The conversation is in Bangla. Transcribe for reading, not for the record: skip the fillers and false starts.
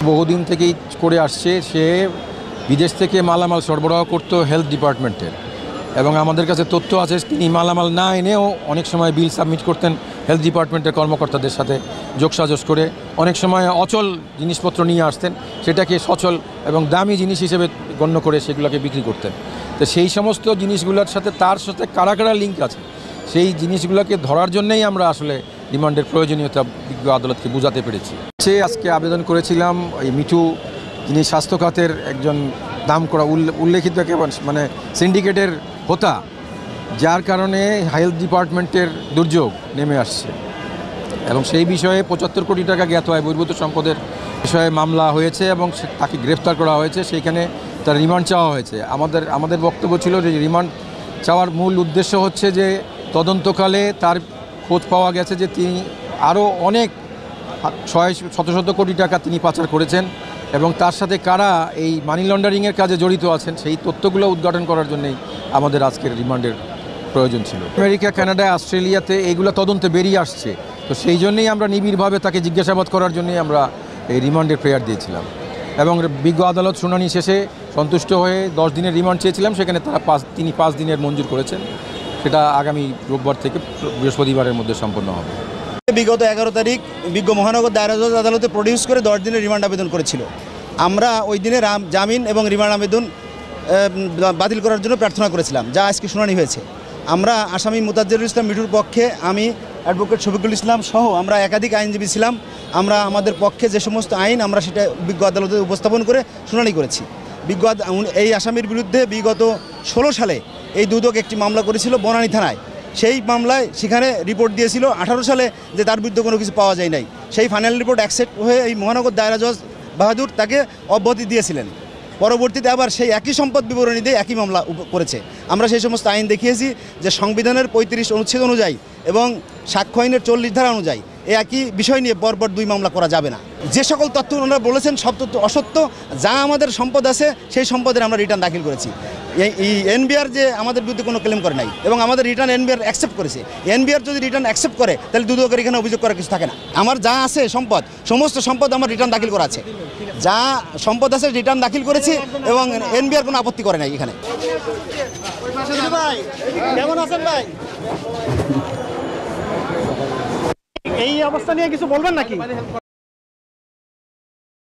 বহুদিন থেকেই করে আসছে, সে বিদেশ থেকে মালামাল সরবরাহ করতো হেলথ ডিপার্টমেন্টের, এবং আমাদের কাছে তথ্য আছে তিনি মালামাল না এনেও অনেক সময় বিল সাবমিট করতেন হেলথ ডিপার্টমেন্টের কর্মকর্তাদের সাথে যোগসাজশ করে। অনেক সময় অচল জিনিসপত্র নিয়ে আসতেন, সেটাকে সচল এবং দামি জিনিস হিসেবে গণ্য করে সেগুলোকে বিক্রি করতেন। তো সেই সমস্ত জিনিসগুলোর সাথে তার সাথে কারা কারা লিঙ্ক আছে, সেই জিনিসগুলোকে ধরার জন্যই আমরা আসলে রিমান্ডের প্রয়োজনীয়তা বিজ্ঞ আদালতকে বোঝাতে পেরেছি। সে আজকে আবেদন করেছিলাম এই মিঠু, যিনি স্বাস্থ্য খাতের একজন নাম করা উল্লেখিত মানে সিন্ডিকেটের হোতা, যার কারণে হেলথ ডিপার্টমেন্টের দুর্যোগ নেমে আসছে, এবং সেই বিষয়ে 75 কোটি টাকা জ্ঞাত হয় বহির্ভূত সম্পদের বিষয়ে মামলা হয়েছে এবং তাকে গ্রেফতার করা হয়েছে। সেইখানে তার রিমান্ড চাওয়া হয়েছে। আমাদের বক্তব্য ছিল যে রিমান্ড চাওয়ার মূল উদ্দেশ্য হচ্ছে যে তদন্তকালে তার খোঁজ পাওয়া গেছে যে তিনি আরও অনেক শত কোটি টাকা তিনি পাচার করেছেন, এবং তার সাথে কারা এই মানি লন্ডারিংয়ের কাজে জড়িত আছেন সেই তথ্যগুলো উদ্ঘাটন করার জন্যই আমাদের আজকের রিমান্ডের প্রয়োজন ছিল। আমেরিকা, কানাডা, অস্ট্রেলিয়াতে এইগুলো তদন্তে বেরিয়ে আসছে, তো সেই জন্যই আমরা নিবিড়ভাবে তাকে জিজ্ঞাসাবাদ করার জন্যই আমরা এই রিমান্ডের প্রেয়ার দিয়েছিলাম, এবং বিজ্ঞ আদালত শুনানি শেষে সন্তুষ্ট হয়ে 10 দিনের রিমান্ড চেয়েছিলাম, সেখানে তিনি 5 দিনের মঞ্জুর করেছেন। সেটা আগামী রোববার থেকে বৃহস্পতিবারের মধ্যে সম্পন্ন হবে। বিগত 11 তারিখ বিজ্ঞ মহানগর দায়রা জজ আদালতে প্রডিউস করে 10 দিনের রিমান্ড আবেদন করেছিল। আমরা ওই দিনে জামিন এবং রিমান্ড আবেদন বাতিল করার জন্য প্রার্থনা করেছিলাম, যা আজকে শুনানি হয়েছে। আমরা আসামি মুতাজ্জেরুল ইসলাম মিঠুর পক্ষে আমি অ্যাডভোকেট শফিকুল ইসলাম সহ আমরা একাধিক আইনজীবী ছিলাম। আমরা আমাদের পক্ষে যে সমস্ত আইন আমরা সেটা বিজ্ঞ আদালতে উপস্থাপন করে শুনানি করেছি। এই আসামির বিরুদ্ধে বিগত 16 সালে এই দুদক একটি মামলা করেছিল বনানী থানায়। সেই মামলায় সেখানে রিপোর্ট দিয়েছিল 18 সালে যে তার বিরুদ্ধে কোনো কিছু পাওয়া যায় নাই। সেই ফাইনাল রিপোর্ট অ্যাকসেপ্ট হয়ে এই মহানগর দায়রা জজ বাহাদুর তাকে অব্যাহতি দিয়েছিলেন। পরবর্তীতে আবার সেই একই সম্পদ বিবরণী দিয়ে একই মামলা করেছে। আমরা সেই সমস্ত আইন দেখিয়েছি যে সংবিধানের 35 অনুচ্ছেদ অনুযায়ী এবং সাক্ষ্য আইনের 40 ধারা অনুযায়ী এই একই বিষয় নিয়ে পরপর 2 মামলা করা যাবে না। যে সকল তথ্য ওনারা বলেছেন সব তথ্য অসত্য। যা আমাদের সম্পদ আছে সেই সম্পদের আমরা রিটার্ন দাখিল করেছি। এই এনবিআর যে আমাদের বিরুদ্ধে কোনো ক্লেম করে নাই এবং আমাদের রিটার্ন এনবিআর অ্যাকসেপ্ট করেছে। এনবিআর যদি রিটার্ন অ্যাকসেপ্ট করে তাহলে দুদকের এখানে অভিযোগ করার কিছু থাকে না। আমার যা আছে সম্পদ, সমস্ত সম্পদ আমার রিটার্ন দাখিল করা আছে। যা সম্পদ আছে রিটার্ন দাখিল করেছি এবং এনবিআর কোনো আপত্তি করে নাই এখানে। কেমন আছেন ভাই? এই অবস্থা নিয়ে কিছু বলবেন নাকি?